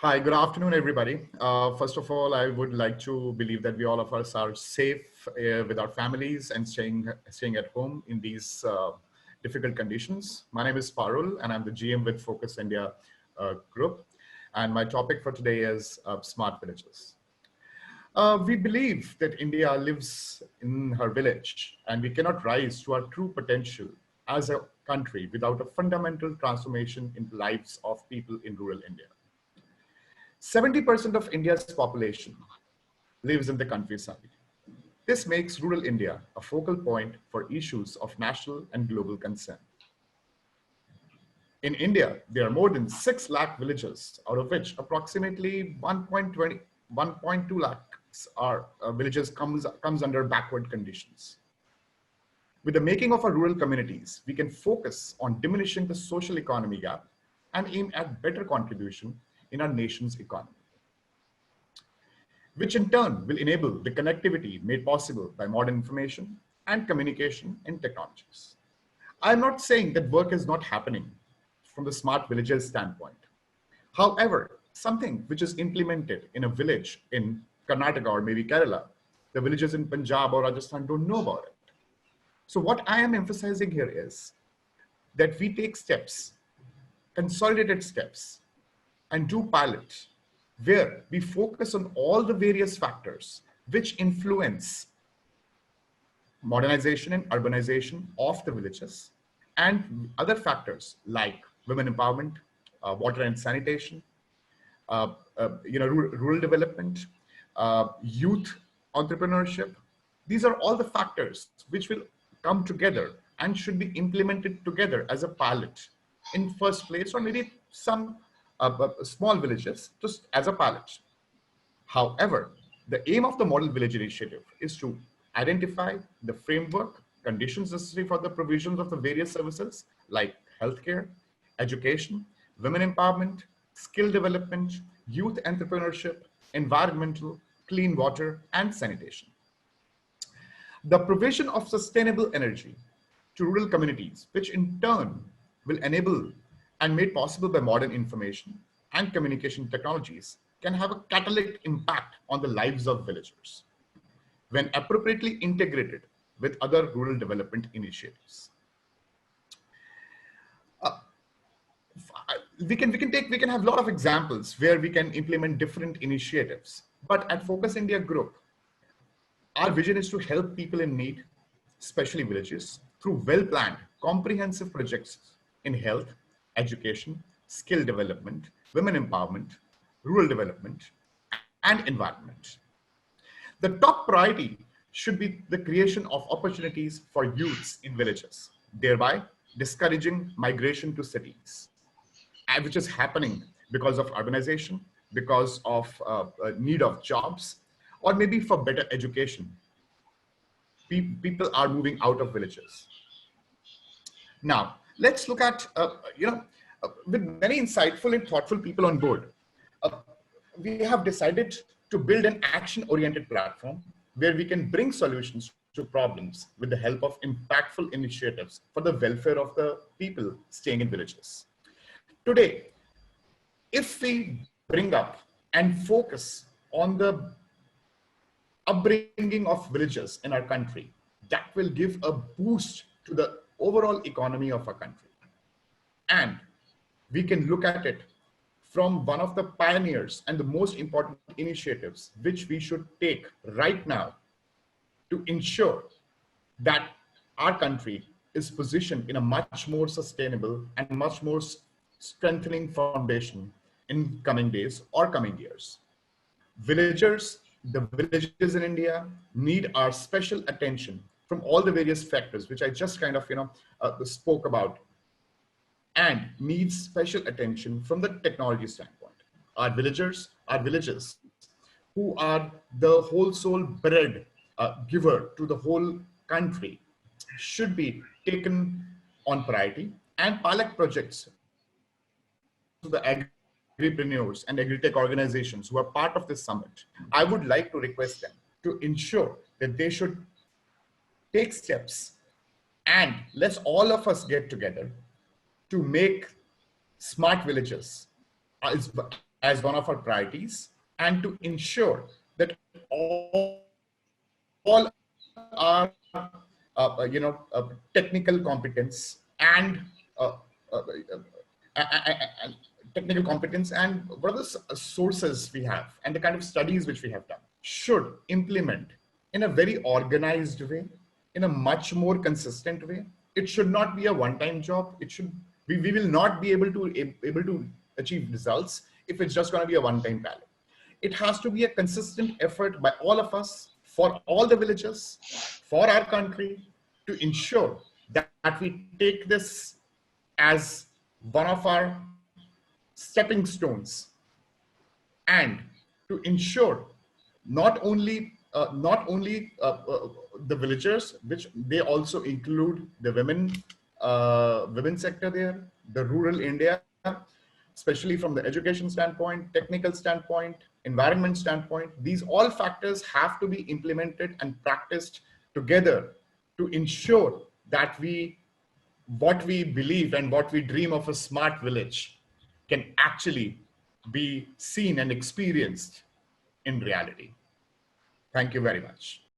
Hi, good afternoon, everybody. First of all, I would like to believe that we all of us are safe with our families and staying at home in these difficult conditions. My name is Parul, and I'm the GM with Focus India Group. And my topic for today is smart villages. We believe that India lives in her village, and we cannot rise to our true potential as a country without a fundamental transformation in the lives of people in rural India. 70% of India's population lives in the countryside. This makes rural India a focal point for issues of national and global concern. In India, there are more than 6 lakh villages, out of which approximately 1.2 lakhs are villages comes under backward conditions. With the making of our rural communities, we can focus on diminishing the social economy gap and aim at better contribution in our nation's economy, which in turn will enable the connectivity made possible by modern information and communication and technologies. I'm not saying that work is not happening from the smart villages standpoint. However, something which is implemented in a village in Karnataka or maybe Kerala, the villages in Punjab or Rajasthan don't know about it. So what I am emphasizing here is that we take steps, consolidated steps, and do pilot where we focus on all the various factors which influence modernization and urbanization of the villages and other factors like women empowerment, water and sanitation, rural development, youth entrepreneurship. These are all the factors which will come together and should be implemented together as a pilot in first place, or maybe some small villages just as a pilot. However, the aim of the Model Village Initiative is to identify the framework, conditions necessary for the provisions of the various services like healthcare, education, women empowerment, skill development, youth entrepreneurship, environmental, clean water, and sanitation. The provision of sustainable energy to rural communities, which in turn will enable and made possible by modern information and communication technologies, can have a catalytic impact on the lives of villagers when appropriately integrated with other rural development initiatives. Uh, we can have a lot of examples where we can implement different initiatives, but at Focus India Group, our vision is to help people in need, especially villages, through well-planned, comprehensive projects in health, education, skill development, women empowerment, rural development, and environment. The top priority should be the creation of opportunities for youths in villages, thereby discouraging migration to cities, which is happening because of urbanization, because of need of jobs, or maybe for better education. People are moving out of villages. Now, let's look at, with many insightful and thoughtful people on board, we have decided to build an action-oriented platform where we can bring solutions to problems with the help of impactful initiatives for the welfare of the people staying in villages. Today, if we bring up and focus on the upbringing of villages in our country, that will give a boost to the overall economy of our country. And we can look at it from one of the pioneers and the most important initiatives which we should take right now to ensure that our country is positioned in a much more sustainable and much more strengthening foundation in coming days or coming years. Villagers, the villages in India need our special attention from all the various factors which I just kind of spoke about, and needs special attention from the technology standpoint. Our villages, who are the whole soul bread giver to the whole country, should be taken on priority, and pilot projects to the agripreneurs and agritech organizations who are part of this summit. I would like to request them to ensure that they should take steps, and let's all of us get together to make smart villages as one of our priorities, and to ensure that all our technical competence and technical competence and what are the sources we have and the kind of studies which we have done should implement in a very organized way, in a much more consistent way. It should not be a one-time job. It should we will not be able to achieve results if it's just going to be a one-time pilot. It has to be a consistent effort by all of us, for all the villages, for our country, to ensure that we take this as one of our stepping stones, and to ensure not only the villagers, which they also include the women sector there, the rural India, especially from the education standpoint, technical standpoint, environment standpoint. These all factors have to be implemented and practiced together to ensure that what we believe and what we dream of a smart village can actually be seen and experienced in reality. Thank you very much.